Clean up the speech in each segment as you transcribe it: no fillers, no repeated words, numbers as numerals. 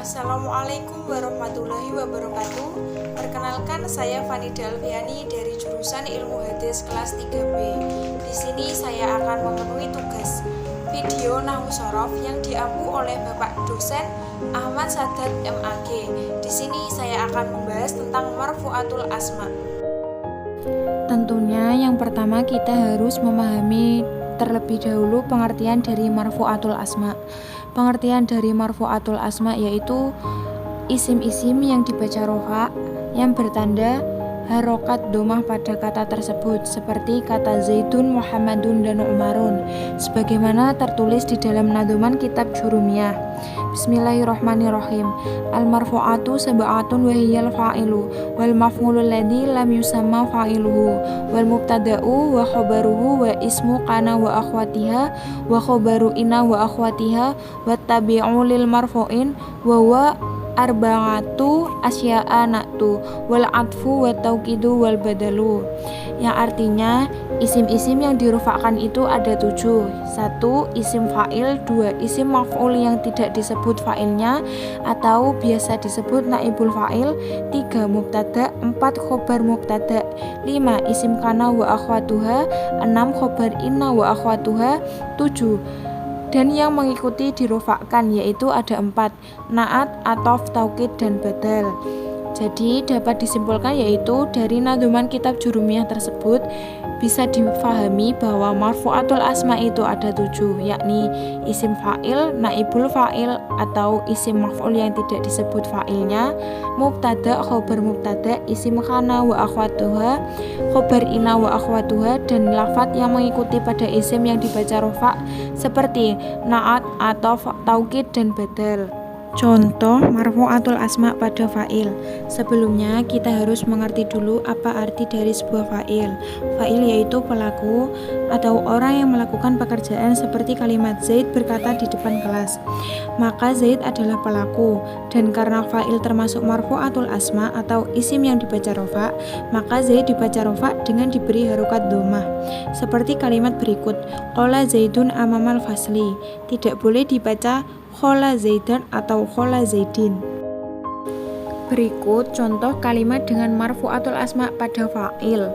Assalamualaikum warahmatullahi wabarakatuh. Perkenalkan, saya Fanida Alfiani dari jurusan Ilmu Hadis kelas 3B. Di sini saya akan memenuhi tugas video Nahwu Shorof yang diampu oleh Bapak dosen Ahmad Sadat MAG. Di sini saya akan membahas tentang marfu'atul asma. Tentunya yang pertama kita harus memahami terlebih dahulu pengertian dari marfu'atul asma. Pengertian dari marfu'atul asma yaitu isim-isim yang dibaca rofa yang bertanda harokat domah pada kata tersebut, seperti kata Zaidun, Muhammadun, dan Umarun, sebagaimana tertulis di dalam nadzuman kitab Jurumiyah. Bismillahirrahmanirrahim. Al-marfu'atu sab'atun wa hiyal fa'ilu wal maf'ulul ladzi lam yusamma fa'iluhu wal mubtada'u wa khabaruhu wa ismu kana wa akhwatiha wa khabaru inna wa akhwatiha wa tabi'u lil marfu'in wa huwa arba'atu asya'a na'tu wal atfu wa tauqidu wal badalu, yang artinya isim-isim yang dirufakkan itu ada 7. 1. Isim fa'il. 2. Isim maf'ul yang tidak disebut fa'ilnya atau biasa disebut naibul fa'il. 3. Mubtada. 4. Khobar mubtada. 5. Isim kana wa akhwatuha. 6. Khobar inna wa akhwatuha. 7. Dan yang mengikuti dirofakkan yaitu ada 4, naat, atof, taukid, dan badal. Jadi dapat disimpulkan yaitu dari nadzuman kitab Jurumiyah tersebut bisa difahami bahwa marfu'atul asma itu ada 7, yakni isim fa'il, naibul fa'il atau isim maf'ul yang tidak disebut fa'ilnya, mubtada, khobar mubtada, isim kana wa akhwatuha, khobar ina wa akhwatuha, dan lafadz yang mengikuti pada isim yang dibaca rofa seperti naat, atof, taukid, dan badal. Contoh marfu'atul asma pada fa'il. Sebelumnya kita harus mengerti dulu apa arti dari sebuah fa'il. Fa'il yaitu pelaku atau orang yang melakukan pekerjaan, seperti kalimat Zaid berkata di depan kelas. Maka Zaid adalah pelaku, dan karena fa'il termasuk marfu'atul asma atau isim yang dibaca rofa, maka Zaid dibaca rofa dengan diberi harokat dhammah. Seperti kalimat berikut, qala Zaidun amamal fasli. Tidak boleh dibaca khola Zaidan atau khola Zaidin. Berikut contoh kalimat dengan marfu'atul asma pada fa'il.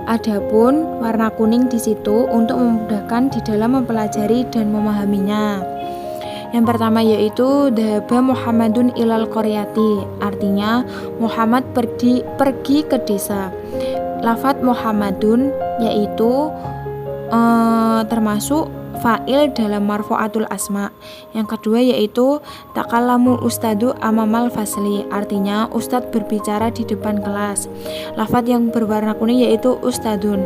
Adapun warna kuning di situ untuk memudahkan di dalam mempelajari dan memahaminya. Yang pertama yaitu dhahaba Muhammadun ilal qaryati, artinya Muhammad pergi ke desa. Lafadz Muhammadun yaitu termasuk fa'il dalam marfu'atul asma. Yang kedua yaitu takalamul ustadu amamal fasli, artinya ustadz berbicara di depan kelas. Lafadz yang berwarna kuning yaitu ustadun.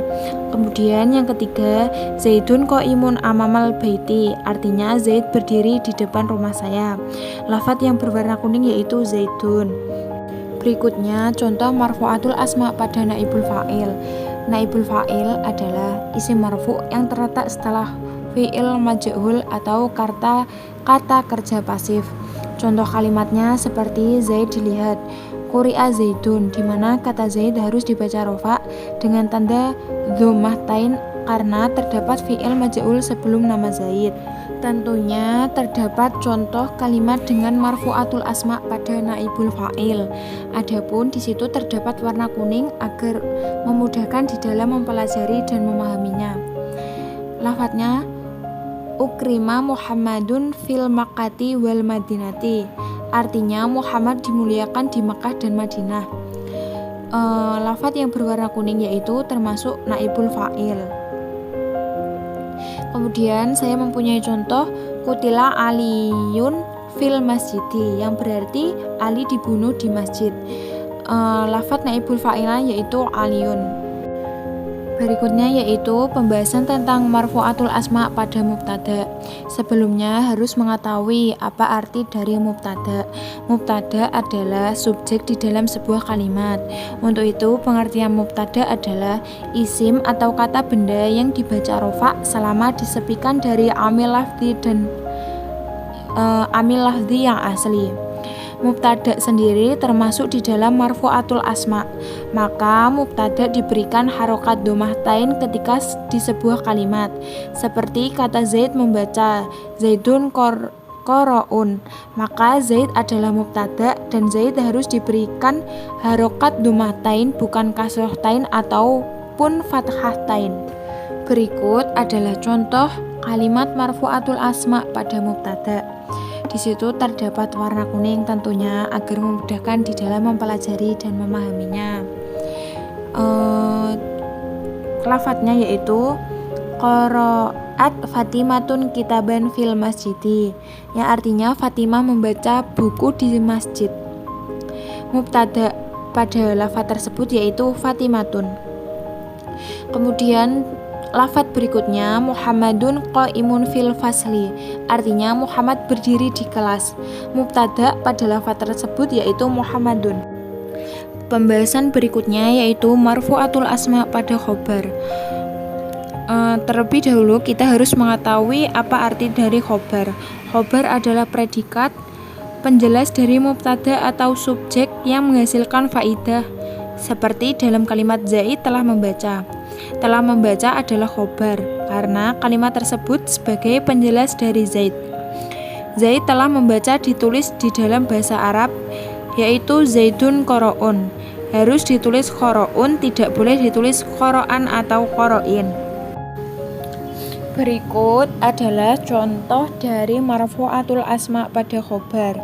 Kemudian yang ketiga, Zaidun qaimun amamal baiti, artinya Zaid berdiri di depan rumah saya. Lafadz yang berwarna kuning yaitu Zaidun. Berikutnya contoh marfu'atul asma pada naibul fa'il. Naibul fa'il adalah isim marfu' yang terletak setelah fi'il majhul atau kata kerja pasif. Contoh kalimatnya seperti Zaid dilihat, quri'a Zaidun, di mana kata Zaid harus dibaca rofa dengan tanda dhammahtain karena terdapat fi'il majhul sebelum nama Zaid. Tentunya terdapat contoh kalimat dengan marfu'atul asma pada naibul fa'il. Adapun di situ terdapat warna kuning agar memudahkan di dalam mempelajari dan memahaminya. Lafadznya ukrima Muhammadun fil Makkati wal Madinati, artinya Muhammad dimuliakan di Makkah dan Madinah. Lafadz yang berwarna kuning yaitu termasuk naibul fa'il. Kemudian saya mempunyai contoh kutila Aliyun fil masjidi, yang berarti Ali dibunuh di masjid. Lafadz naibul fa'ilnya yaitu Aliyun. Berikutnya yaitu pembahasan tentang marfu'atul asma pada mubtada. Sebelumnya harus mengetahui apa arti dari mubtada. Mubtada adalah subjek di dalam sebuah kalimat. Untuk itu pengertian mubtada adalah isim atau kata benda yang dibaca rofa selama disepikan dari amil lafzi dan amil lafzi yang asli. Mubtada sendiri termasuk di dalam marfu'atul asma, maka mubtada diberikan harokat dhammahtain ketika di sebuah kalimat, seperti kata Zaid membaca Zaidun qoro'un, maka Zaid adalah mubtada dan Zaid harus diberikan harokat domatain bukan kasrohtain ataupun fathahtain. Berikut adalah contoh kalimat marfu'atul asma pada mubtada. Di situ terdapat warna kuning tentunya agar memudahkan di dalam mempelajari dan memahaminya. Lafadznya yaitu Qara'at Fatimatun kitaban fil masjidi, yang artinya Fatimah membaca buku di masjid. Mubtada pada lafadz tersebut yaitu Fatimatun. Kemudian lafadz berikutnya Muhammadun qaimun fil fasli, artinya Muhammad berdiri di kelas. Mubtada pada lafadz tersebut yaitu Muhammadun. Pembahasan berikutnya yaitu marfu'atul asma pada khobar. Terlebih dahulu kita harus mengetahui apa arti dari khobar. Khobar adalah predikat penjelas dari mubtada atau subjek yang menghasilkan faidah. Seperti dalam kalimat Zaid telah membaca. Telah membaca adalah khobar karena kalimat tersebut sebagai penjelas dari Zaid. Zaid telah membaca ditulis di dalam bahasa Arab yaitu Zaidun qoro'un. Harus ditulis qoro'un, tidak boleh ditulis qoro'an atau qoro'in. Berikut adalah contoh dari marfu'atul asma pada khobar.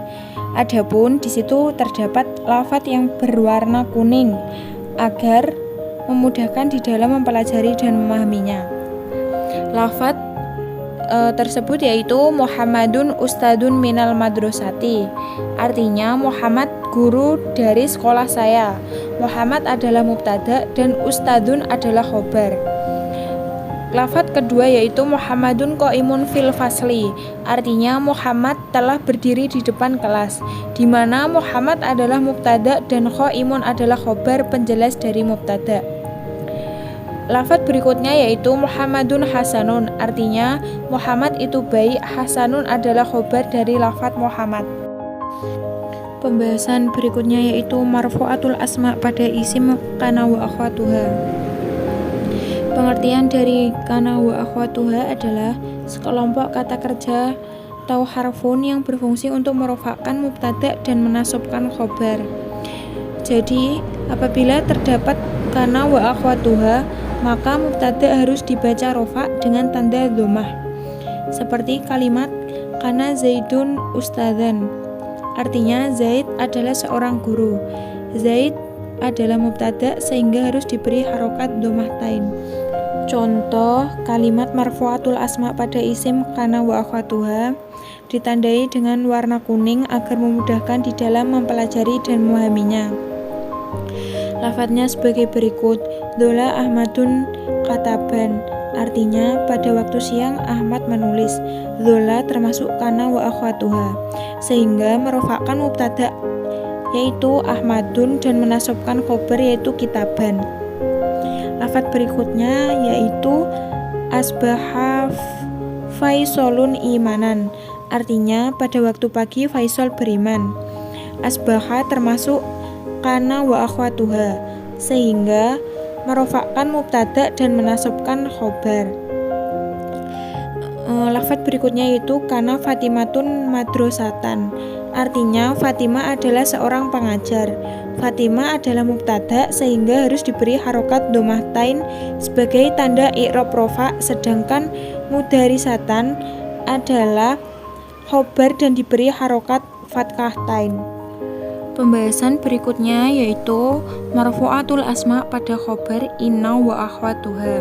Adapun di situ terdapat lafadz yang berwarna kuning agar memudahkan di dalam mempelajari dan memahaminya. Lafadz tersebut yaitu Muhammadun ustadun minal madrasati, artinya Muhammad guru dari sekolah saya. Muhammad adalah mubtada dan ustadun adalah khobar. Lafadz kedua yaitu Muhammadun qaimun fil fasli, artinya Muhammad telah berdiri di depan kelas, di mana Muhammad adalah mubtada dan qaimun adalah khobar penjelas dari mubtada. Lafadz berikutnya yaitu Muhammadun hasanun, artinya Muhammad itu baik, hasanun adalah khobar dari lafadz Muhammad. Pembahasan berikutnya yaitu marfu'atul asma pada isim kana wa akhwatuha. Pengertian dari kana wa akhwatuha adalah sekelompok kata kerja atau harfun yang berfungsi untuk merofakkan mubtada dan menasabkan khobar. Jadi, apabila terdapat kana wa akhwatuha, maka mubtada harus dibaca rofa dengan tanda dhammah. Seperti kalimat kana Zaidun ustadzan, artinya Zaid adalah seorang guru. Zaid adalah mubtada sehingga harus diberi harokat dhammahtain. Contoh kalimat marfu'atul asma pada isim kana wa akhwatuha ditandai dengan warna kuning agar memudahkan di dalam mempelajari dan memahaminya. Lafadznya sebagai berikut: Dhola Ahmadun kataban, artinya pada waktu siang Ahmad menulis. Dhola termasuk kana wa akhwatuha sehingga merofakkan mubtada yaitu Ahmadun dan menasabkan khobar yaitu kitaban. Lafadz berikutnya yaitu asbaha Faisolun imanan, artinya pada waktu pagi Faisal beriman. Asbaha termasuk kana wa akhwatuha sehingga merofakkan mubtada dan menasabkan khobar. Lafadz berikutnya yaitu kana Fatimatun madrasatan, artinya Fatimah adalah seorang pengajar. Fatimah adalah mubtada sehingga harus diberi harokat dhammahtain sebagai tanda i'rab rofa, sedangkan mudarisatan adalah khobar dan diberi harokat fathahtain. Pembahasan berikutnya yaitu marfu'atul asma pada khobar inna wa akhwatuha.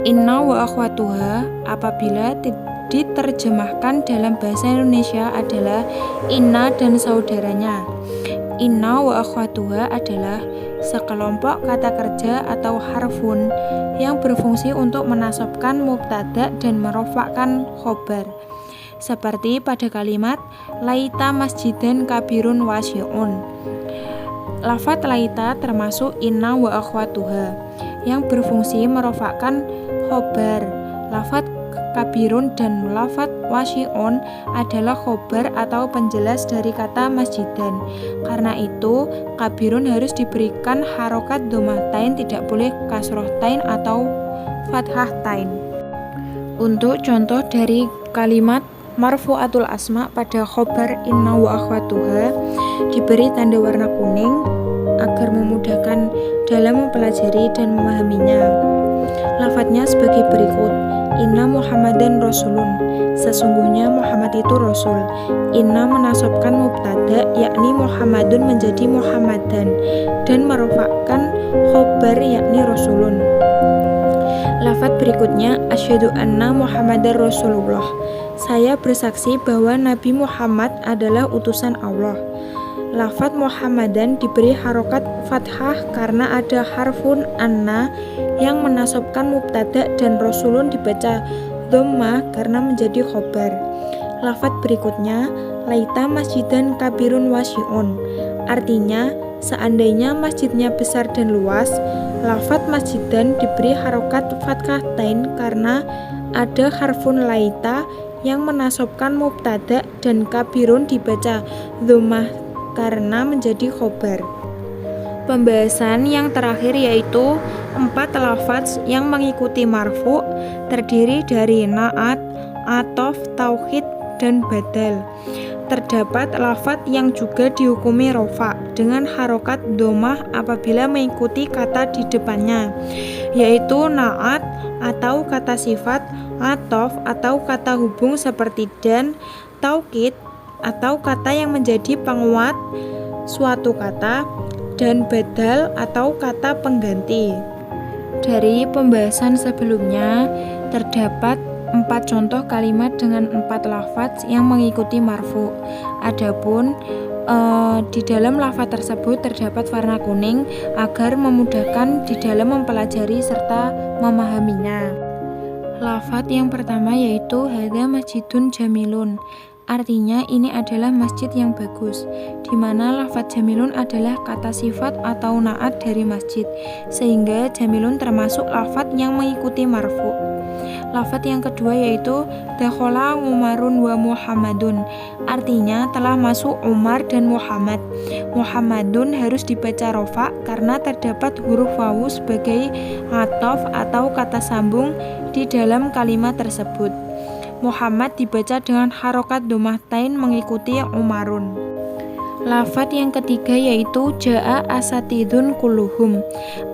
Inna wa akhwatuha apabila diterjemahkan dalam bahasa Indonesia adalah inna dan saudaranya. Inna wa akhwatuha adalah sekelompok kata kerja atau harfun yang berfungsi untuk menasabkan mubtada dan merofakkan khobar. Seperti pada kalimat laita masjidan kabirun wasi'un. Lafadz laita termasuk inna wa akhwatuha yang berfungsi merofakkan khobar. Lafadz kabirun dan lafadz wasi'un adalah khobar atau penjelas dari kata masjidan. Karena itu, kabirun harus diberikan harokat dhammahtain, tidak boleh kasrohtain atau fathahtain. Untuk contoh dari kalimat marfu'atul asma pada khobar inna wa akhwatuha diberi tanda warna kuning agar memudahkan dalam mempelajari dan memahaminya. Lafadznya sebagai berikut: Inna Muhammadan Rasulun, sesungguhnya Muhammad itu Rasul. Inna menasabkan mubtada, yakni Muhammadun menjadi Muhammadan, dan merofakkan khobar yakni Rasulun. Lafadz berikutnya, asyhadu anna Muhammadar Rasulullah, saya bersaksi bahwa Nabi Muhammad adalah utusan Allah. Lafadz Muhammadan diberi harokat fathah karena ada harfun anna yang menasabkan mubtada, dan Rasulun dibaca dhammah karena menjadi khobar. Lafadz berikutnya, laita masjidan kabirun wasi'un, artinya seandainya masjidnya besar dan luas. Lafadz masjidan diberi harokat fathatain karena ada harfun laita yang menasabkan mubtada, dan kabirun dibaca dhammah karena menjadi khobar. Pembahasan yang terakhir yaitu 4 lafadz yang mengikuti marfu, terdiri dari na'at, atof, tauhid, dan badal. Terdapat lafadz yang juga dihukumi rofa dengan harokat dhammah apabila mengikuti kata di depannya, yaitu na'at atau kata sifat, atof atau kata hubung seperti dan, taukid atau kata yang menjadi penguat suatu kata, dan badal atau kata pengganti. Dari pembahasan sebelumnya, terdapat 4 contoh kalimat dengan 4 lafadz yang mengikuti marfu. Adapun di dalam lafadz tersebut terdapat warna kuning agar memudahkan di dalam mempelajari serta memahaminya. Lafadz yang pertama yaitu hadza masjidun jamilun, artinya ini adalah masjid yang bagus, di mana lafadz jamilun adalah kata sifat atau na'at dari masjid, sehingga jamilun termasuk lafadz yang mengikuti marfu. Lafadz yang kedua yaitu dakhala Umarun wa Muhammadun, artinya telah masuk Umar dan Muhammad. Muhammadun harus dibaca rofa karena terdapat huruf wawu sebagai athof atau kata sambung di dalam kalimat tersebut. Muhammad dibaca dengan harokat dhammahtain mengikuti Umarun. Lafadz yang ketiga yaitu ja'a asatidun kulluhum,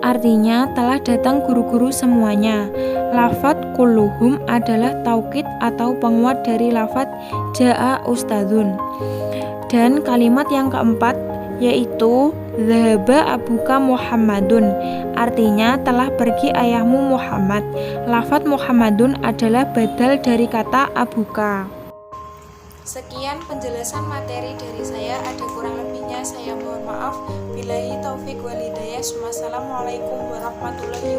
artinya telah datang guru-guru semuanya. Lafadz kulluhum adalah taukid atau penguat dari lafadz ja'a ustadzun. Dan kalimat yang keempat yaitu dhahaba abuka Muhammadun, artinya telah pergi ayahmu Muhammad. Lafadz Muhammadun adalah badal dari kata abuka. Sekian penjelasan materi dari saya, ada kurang lebihnya saya mohon maaf. Billahi taufik wal hidayah. Wassalamualaikum warahmatullahi wabarakatuh.